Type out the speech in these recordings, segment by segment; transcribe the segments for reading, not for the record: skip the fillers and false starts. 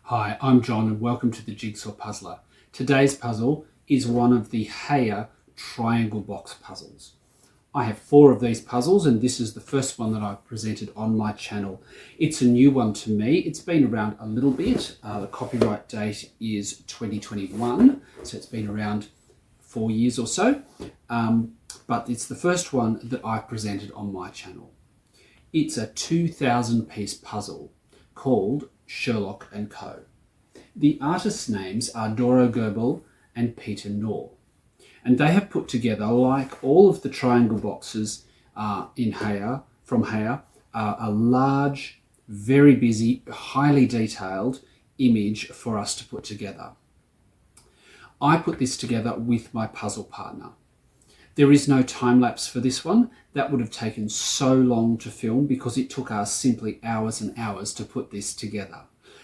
Hi, I'm John and welcome to the Jigsaw Puzzler. Today's puzzle is one of the Heye triangle box puzzles. I have 4 of these puzzles and this is the first one that I've presented on my channel. It's a new one to me. It's been around a little bit. The copyright date is 2021, so it's been around 4 years or so. But it's the first one that I've presented on my channel. It's a 2,000 piece puzzle called Sherlock and Co. The artists' names are Doro Goebel and Peter Knorr, and they have put together, like all of the triangle boxes in Heye, from Heye, a large, very busy, highly detailed image for us to put together. I put this together with my puzzle partner. There is no time lapse for this one. That would have taken so long to film because it took us simply hours and hours to put this together.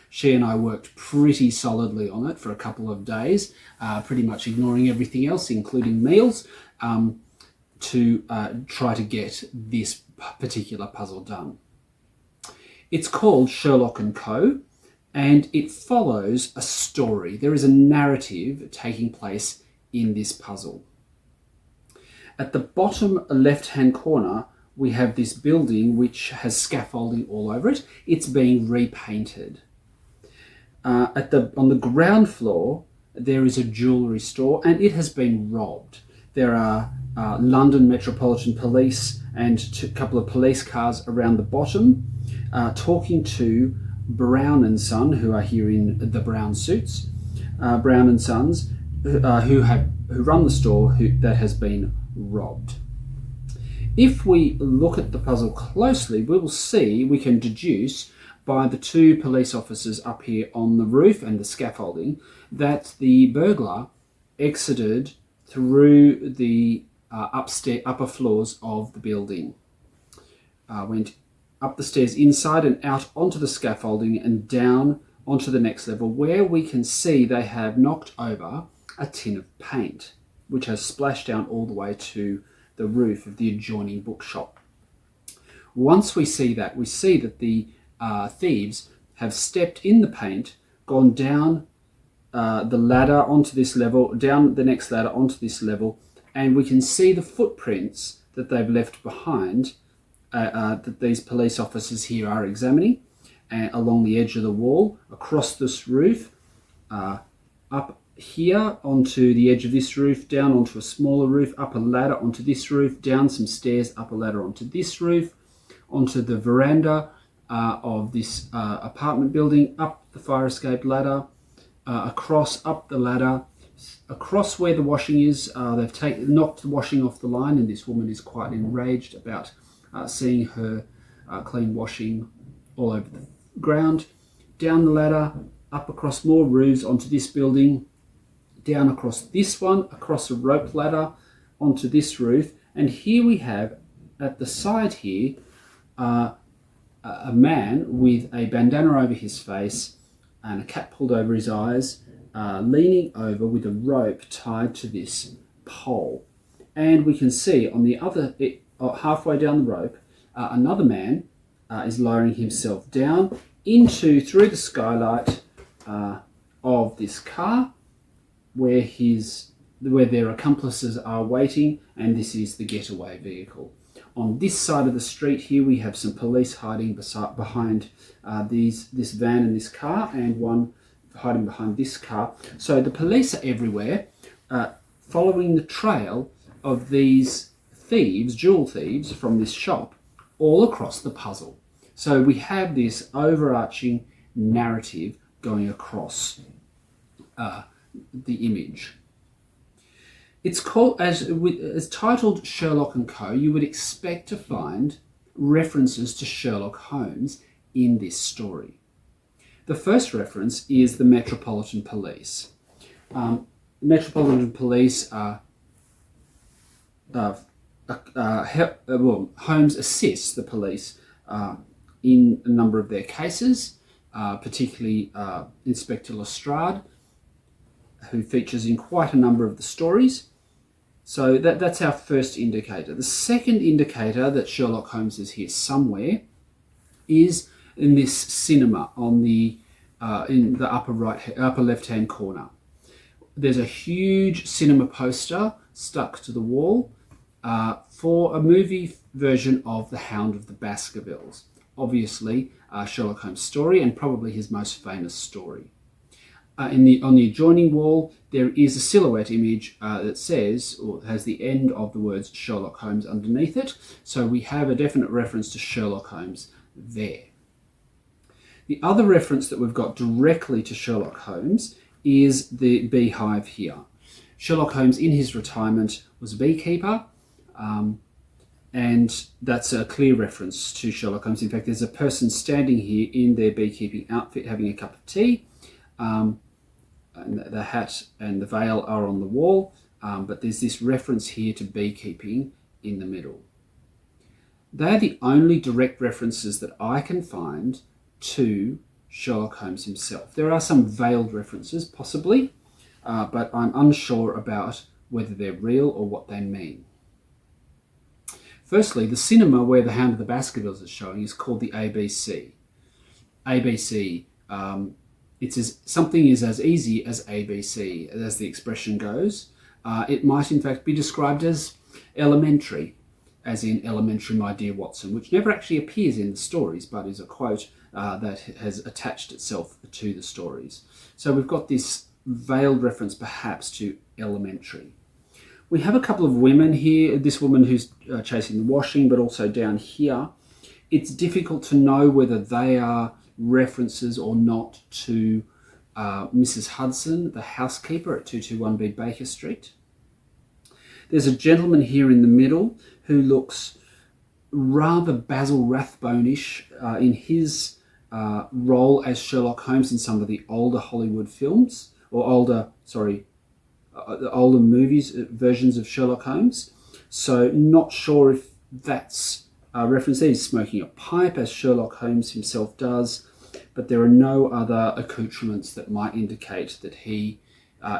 She and I worked pretty solidly on it for a couple of days, pretty much ignoring everything else, including meals, to try to get this particular puzzle done. It's called Sherlock and Co, and it follows a story. There is a narrative taking place in this puzzle. At the bottom left-hand corner, we have this building which has scaffolding all over it. It's being repainted. On the ground floor, there is a jewellery store and it has been robbed. There are London Metropolitan Police and a couple of police cars around the bottom, talking to Brown and Son, who are here in the brown suits, Brown and Sons, who run the store that has been robbed. If we look at the puzzle closely, we can deduce by the 2 police officers up here on the roof and the scaffolding that the burglar exited through the upper floors of the building, went up the stairs inside and out onto the scaffolding and down onto the next level, where we can see they have knocked over a tin of paint which has splashed down all the way to the roof of the adjoining bookshop. Once we see that, the thieves have stepped in the paint, gone down the ladder onto this level, down the next ladder onto this level, and we can see the footprints that they've left behind, that these police officers here are examining, along the edge of the wall, across this roof, up here onto the edge of this roof, down onto a smaller roof, up a ladder onto this roof, down some stairs, up a ladder onto this roof, onto the veranda of this apartment building, up the fire escape ladder, across, up the ladder, across where the washing is. They've knocked the washing off the line, and this woman is quite enraged about seeing her clean washing all over the ground. Down the ladder, up across more roofs onto this building, down across this one, across a rope ladder onto this roof, and here we have at the side here a man with a bandana over his face and a cap pulled over his eyes, leaning over with a rope tied to this pole. And we can see on the other, halfway down the rope, another man is lowering himself down through the skylight of this car, where their accomplices are waiting, and this is the getaway vehicle. On this side of the street here, we have some police hiding behind this van and this car, and one hiding behind this car. So the police are everywhere, following the trail of these thieves, jewel thieves from this shop, all across the puzzle. So we have this overarching narrative going across the image. It's called, as titled Sherlock and Co. You would expect to find references to Sherlock Holmes in this story. The first reference is the Metropolitan Police. Metropolitan Police Holmes assists the police in a number of their cases, particularly Inspector Lestrade, who features in quite a number of the stories. So that's our first indicator. The second indicator that Sherlock Holmes is here somewhere is in this cinema on the in the upper left-hand corner. There's a huge cinema poster stuck to the wall for a movie version of The Hound of the Baskervilles. Obviously, Sherlock Holmes' story, and probably his most famous story. On the adjoining wall, there is a silhouette image that says, or has the end of the words Sherlock Holmes underneath it. So we have a definite reference to Sherlock Holmes there. The other reference that we've got directly to Sherlock Holmes is the beehive here. Sherlock Holmes, in his retirement, was a beekeeper, and that's a clear reference to Sherlock Holmes. In fact, there's a person standing here in their beekeeping outfit having a cup of tea. And the hat and the veil are on the wall, but there's this reference here to beekeeping in the middle. They're the only direct references that I can find to Sherlock Holmes himself. There are some veiled references, possibly, but I'm unsure about whether they're real or what they mean. Firstly, the cinema where The Hound of the Baskervilles is showing is called the ABC. ABC, something is as easy as ABC, as the expression goes. It might in fact be described as elementary, as in elementary, my dear Watson, which never actually appears in the stories, but is a quote that has attached itself to the stories. So we've got this veiled reference perhaps to elementary. We have a couple of women here, this woman who's chasing the washing, but also down here. It's difficult to know whether they are references or not to Mrs. Hudson, the housekeeper at 221B Baker Street. There's a gentleman here in the middle who looks rather Basil Rathbone-ish in his role as Sherlock Holmes in some of the older Hollywood films, or the older movies, versions of Sherlock Holmes. So not sure if that's a reference there. He's smoking a pipe, as Sherlock Holmes himself does, but there are no other accoutrements that might indicate that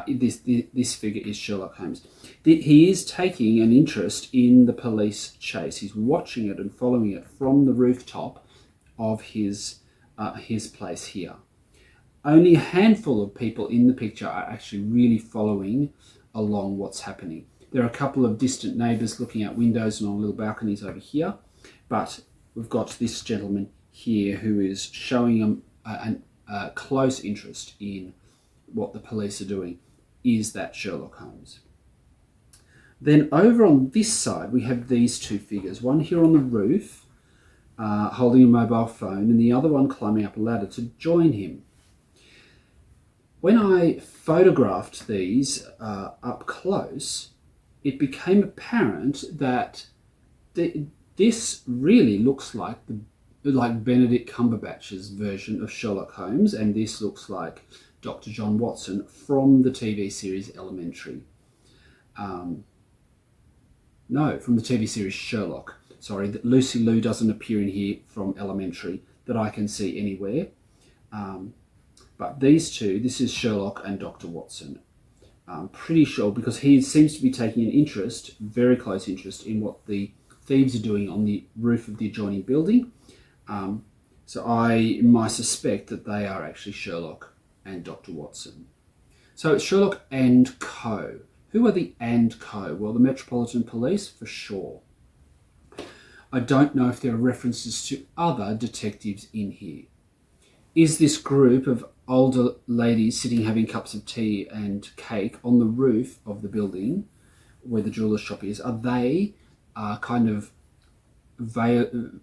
this figure is Sherlock Holmes. He is taking an interest in the police chase. He's watching it and following it from the rooftop of his place here. Only a handful of people in the picture are actually really following along what's happening. There are a couple of distant neighbours looking out windows and on little balconies over here, but we've got this gentleman here who is showing a close interest in what the police are doing. Is that Sherlock Holmes? Then over on this side, we have these two figures. One here on the roof, holding a mobile phone, and the other one climbing up a ladder to join him. When I photographed these up close, it became apparent that this really looks like Benedict Cumberbatch's version of Sherlock Holmes, and this looks like Dr. John Watson from the TV series Elementary. No, from the TV series Sherlock. Sorry, that Lucy Liu doesn't appear in here from Elementary that I can see anywhere. But these two, this is Sherlock and Dr. Watson. I'm pretty sure, because he seems to be taking an interest, very close interest, in what the thieves are doing on the roof of the adjoining building. So I might suspect that they are actually Sherlock and Dr. Watson. So it's Sherlock and Co. Who are the and Co? Well, the Metropolitan Police, for sure. I don't know if there are references to other detectives in here. Is this group of older ladies sitting having cups of tea and cake on the roof of the building where the jeweller's shop is, are they kind of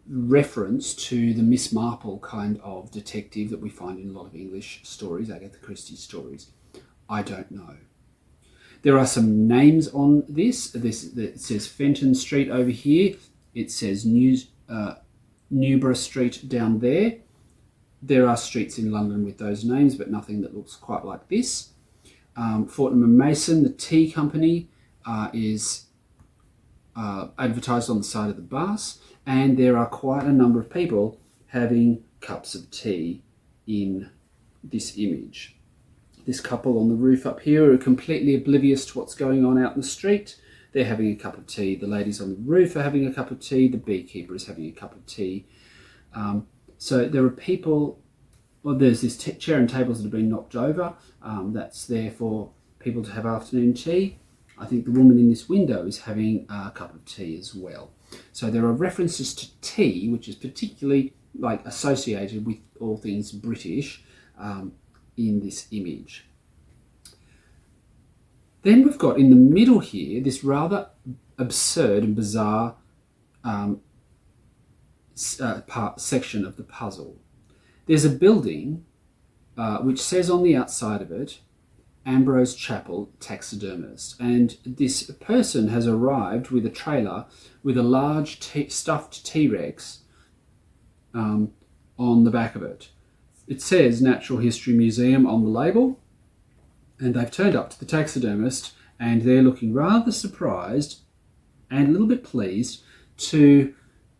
reference to the Miss Marple kind of detective that we find in a lot of English stories, Agatha Christie stories? I don't know. There are some names on this. It says Fenton Street over here. It says Newborough Street down there. There are streets in London with those names, but nothing that looks quite like this. Fortnum and Mason, the tea company, is advertised on the side of the bus, and there are quite a number of people having cups of tea in this image. This couple on the roof up here are completely oblivious to what's going on out in the street. They're having a cup of tea. The ladies on the roof are having a cup of tea. The beekeeper is having a cup of tea. So there are people Well, there's this chair and tables that have been knocked over. That's there for people to have afternoon tea. I think the woman in this window is having a cup of tea as well. So there are references to tea, which is particularly like associated with all things British in this image. Then we've got in the middle here this rather absurd and bizarre section of the puzzle. There's a building which says on the outside of it, Ambrose Chapel Taxidermist, and this person has arrived with a trailer with a large stuffed T-Rex on the back of it. It says Natural History Museum on the label, and they've turned up to the taxidermist and they're looking rather surprised and a little bit pleased to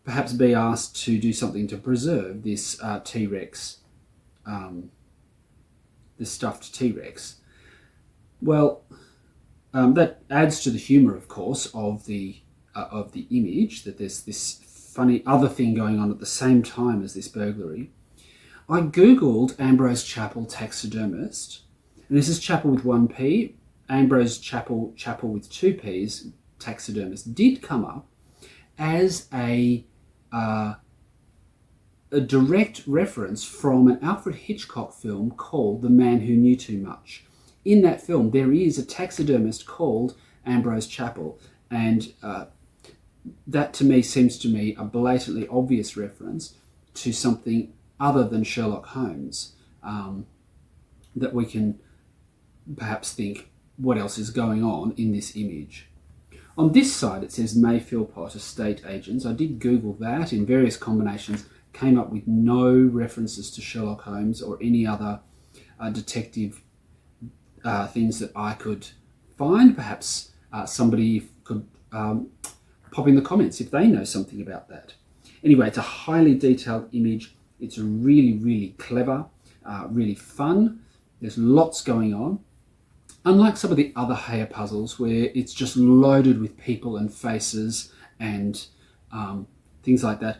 perhaps be asked to do something to preserve this T-Rex, this stuffed T-Rex. Well, that adds to the humour, of course, of the image, that there's this funny other thing going on at the same time as this burglary. I googled Ambrose Chapel Taxidermist, and this is Chapel with one P. Ambrose Chapel with two P's, taxidermist, did come up as a direct reference from an Alfred Hitchcock film called The Man Who Knew Too Much. In that film, there is a taxidermist called Ambrose Chapel, and that to me seems to me a blatantly obvious reference to something other than Sherlock Holmes, that we can perhaps think what else is going on in this image. On this side it says May Philpott Estate Agents. I did Google that in various combinations, came up with no references to Sherlock Holmes or any other detective things that I could find. Perhaps somebody could pop in the comments if they know something about that. Anyway, it's a highly detailed image. It's really, really clever, really fun. There's lots going on. Unlike some of the other Heye puzzles where it's just loaded with people and faces and things like that,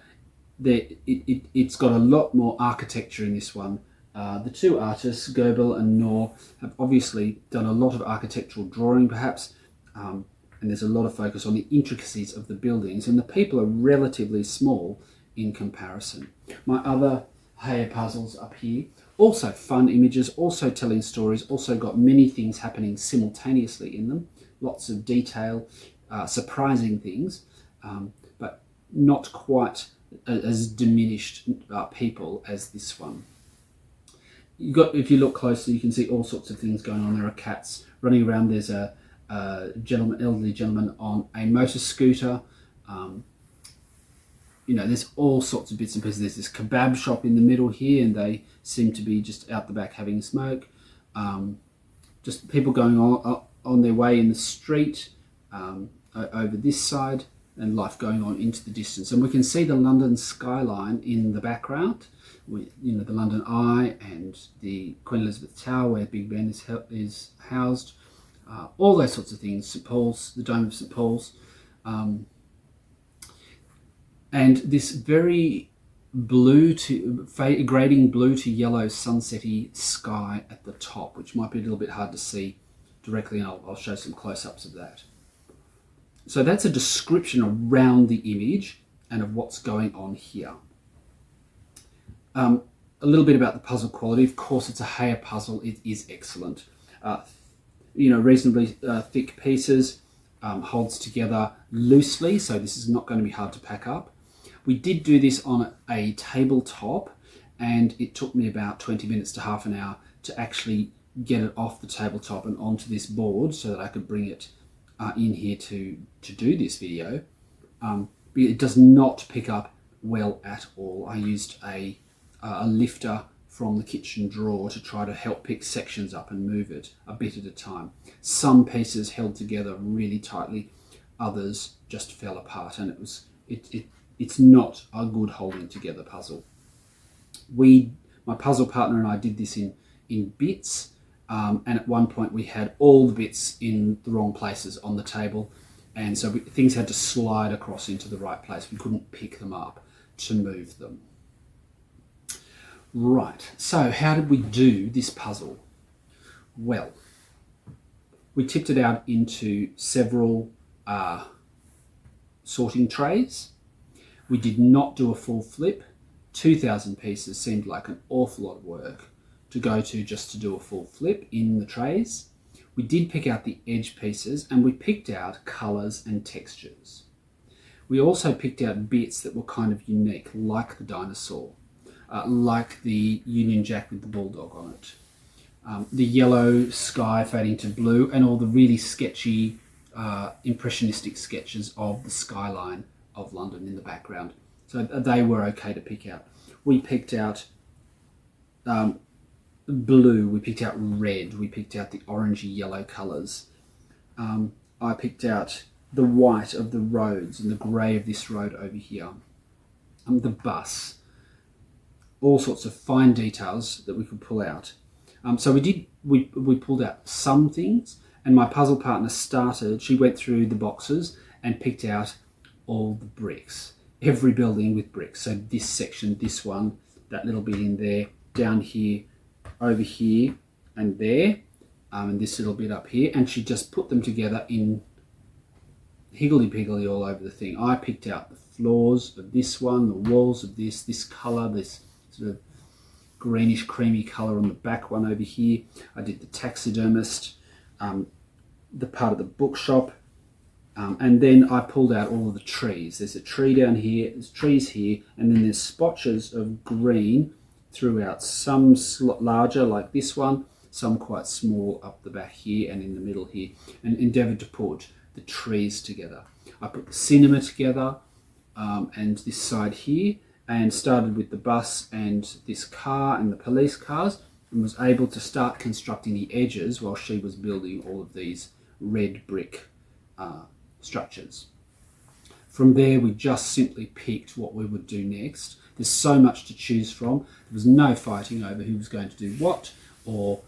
it's got a lot more architecture in this one. The two artists, Goebel and Knorr, have obviously done a lot of architectural drawing perhaps, and there's a lot of focus on the intricacies of the buildings, and the people are relatively small in comparison. My other Heye puzzles up here, also fun images, also telling stories, also got many things happening simultaneously in them, lots of detail, surprising things, but not quite as diminished people as this one. If you look closely, you can see all sorts of things going on. There are cats running around. There's a elderly gentleman on a motor scooter. There's all sorts of bits and pieces. There's this kebab shop in the middle here, and they seem to be just out the back having a smoke. Just people going on their way in the street over this side, and life going on into the distance. And we can see the London skyline in the background, with the London Eye and the Queen Elizabeth Tower where Big Ben is housed. All those sorts of things. St Paul's, the Dome of St Paul's. And this very grading blue to yellow sunsetty sky at the top, which might be a little bit hard to see directly, and I'll show some close-ups of that. So that's a description around the image and of what's going on here. A little bit about the puzzle quality. Of course, it's a Heye puzzle. It is excellent. Reasonably thick pieces, holds together loosely, so this is not going to be hard to pack up. We did do this on a tabletop, and it took me about 20 minutes to half an hour to actually get it off the tabletop and onto this board so that I could bring it in here to do this video. It does not pick up well at all. I used a lifter from the kitchen drawer to try to help pick sections up and move it a bit at a time. Some pieces held together really tightly, others just fell apart, and it's not a good holding together puzzle. My puzzle partner and I did this in bits, and at one point we had all the bits in the wrong places on the table, and so things had to slide across into the right place. We couldn't pick them up to move them. Right, so how did we do this puzzle? Well, we tipped it out into several sorting trays. We did not do a full flip. 2,000 pieces seemed like an awful lot of work to go to just to do a full flip in the trays. We did pick out the edge pieces and we picked out colours and textures. We also picked out bits that were kind of unique, like the dinosaur, like the Union Jack with the bulldog on it, the yellow sky fading to blue, and all the really sketchy, impressionistic sketches of the skyline of London in the background. So they were okay to pick out. We picked out blue, we picked out red, we picked out the orangey yellow colours. I picked out the white of the roads and the grey of this road over here. The bus. All sorts of fine details that we could pull out. So we pulled out some things, and my puzzle partner she went through the boxes and picked out all the bricks. Every building with bricks. So this section, this one, that little bit in there, down here, over here, and there, and this little bit up here, and she just put them together in higgledy-piggledy all over the thing. I picked out the floors of this one, the walls of this colour, this sort of greenish creamy colour on the back one over here. I did the taxidermist, the part of the bookshop, and then I pulled out all of the trees. There's a tree down here, there's trees here, and then there's spotches of green throughout, some larger like this one, some quite small up the back here and in the middle here, and endeavoured to put the trees together. I put the cinema together and this side here, and started with the bus and this car and the police cars, and was able to start constructing the edges while she was building all of these red brick structures. From there, we just simply picked what we would do next. There's so much to choose from. There was no fighting over who was going to do what, or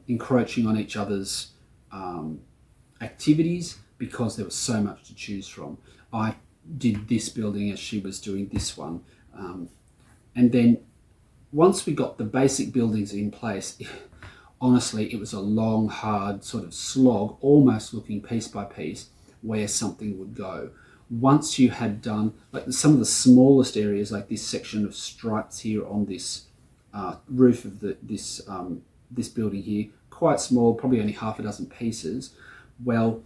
encroaching on each other's activities, because there was so much to choose from. I did this building as she was doing this one. And then once we got the basic buildings in place, honestly, it was a long, hard sort of slog, almost looking piece by piece where something would go. Once you had done, like some of the smallest areas, like this section of stripes here on this roof of this building here, quite small, probably only half a dozen pieces. Well,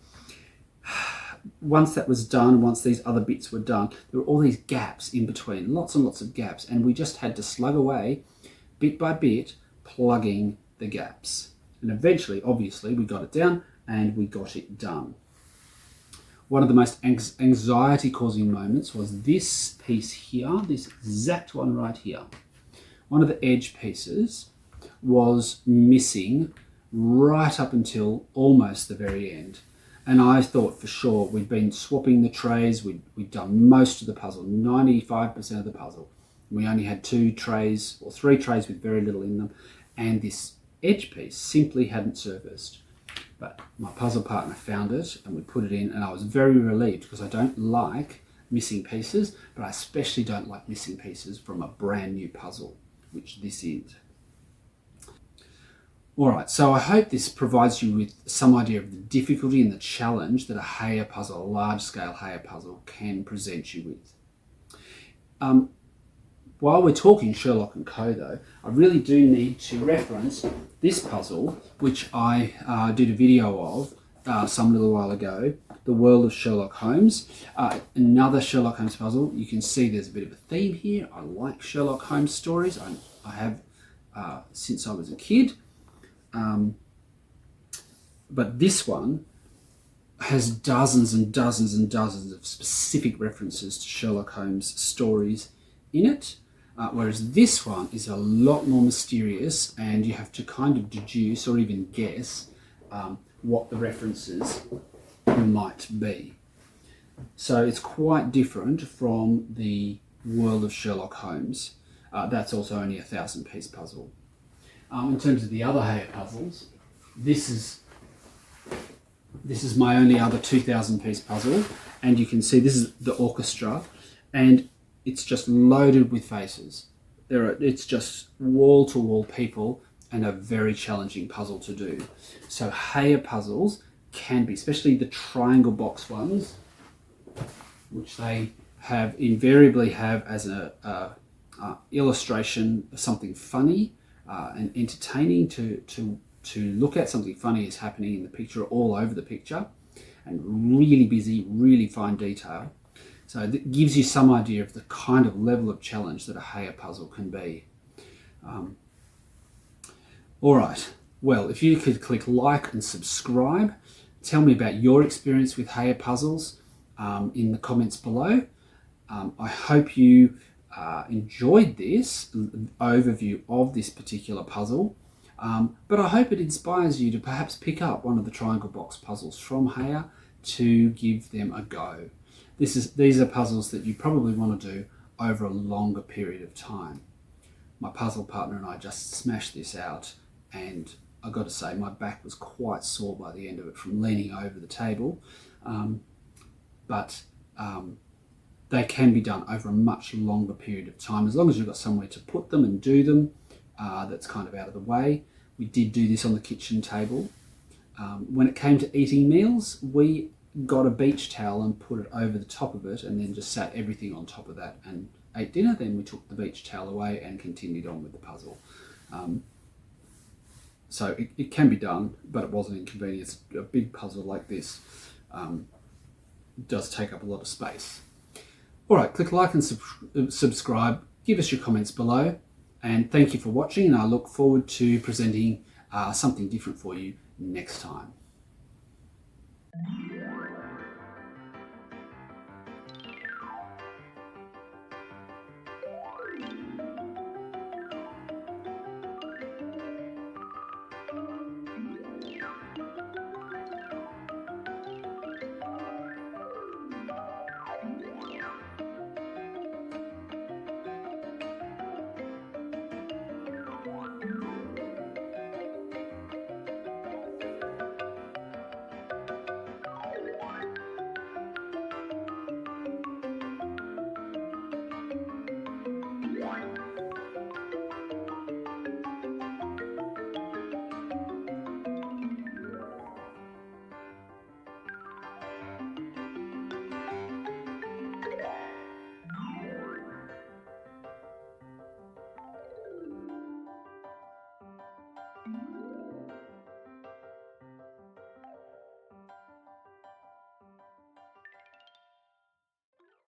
once that was done, once these other bits were done, there were all these gaps in between, lots and lots of gaps, and we just had to slug away, bit by bit, plugging the gaps. And eventually, obviously, we got it down and we got it done. One of the most anxiety-causing moments was this piece here, this exact one right here. One of the edge pieces was missing right up until almost the very end. And I thought for sure we'd been swapping the trays, we'd done most of the puzzle, 95% of the puzzle. We only had 2 trays or 3 trays with very little in them, and this edge piece simply hadn't surfaced. But my puzzle partner found it and we put it in, and I was very relieved, because I don't like missing pieces, but I especially don't like missing pieces from a brand new puzzle, which this is. Alright, so I hope this provides you with some idea of the difficulty and the challenge that a Heye puzzle, a large-scale Heye puzzle, can present you with. While we're talking Sherlock & Co though, I really do need to reference this puzzle, which I did a video of some little while ago, the World of Sherlock Holmes. Another Sherlock Holmes puzzle. You can see there's a bit of a theme here. I like Sherlock Holmes stories. I have since I was a kid. But this one has dozens and dozens and dozens of specific references to Sherlock Holmes stories in it, whereas this one is a lot more mysterious, and you have to kind of deduce or even guess what the references might be. So it's quite different from the World of Sherlock Holmes. That's also only a 1,000-piece puzzle. In terms of the other Heye puzzles, this is my only other 2,000-piece puzzle, and you can see this is the orchestra, and it's just loaded with faces. It's just wall-to-wall people and a very challenging puzzle to do. So Heye puzzles can be, especially the triangle box ones, which they invariably have as a illustration of something funny and entertaining to look at. Something funny is happening in the picture, all over the picture, and really busy, really fine detail. So that gives you some idea of the kind of level of challenge that a Heye puzzle can be. All right, well, if you could click like and subscribe, tell me about your experience with Heye puzzles in the comments below. I hope you enjoyed this overview of this particular puzzle, but I hope it inspires you to perhaps pick up one of the triangle box puzzles from Heye to give them a go. These are puzzles that you probably want to do over a longer period of time. My puzzle partner and I just smashed this out, and I've got to say my back was quite sore by the end of it from leaning over the table, but they can be done over a much longer period of time, as long as you've got somewhere to put them and do them that's kind of out of the way. We did do this on the kitchen table. When it came to eating meals, we got a beach towel and put it over the top of it, and then just sat everything on top of that and ate dinner. Then we took the beach towel away and continued on with the puzzle. So it can be done, but it was an inconvenience. A big puzzle like this does take up a lot of space. All right, click like and subscribe. Give us your comments below, and thank you for watching, and I look forward to presenting something different for you next time.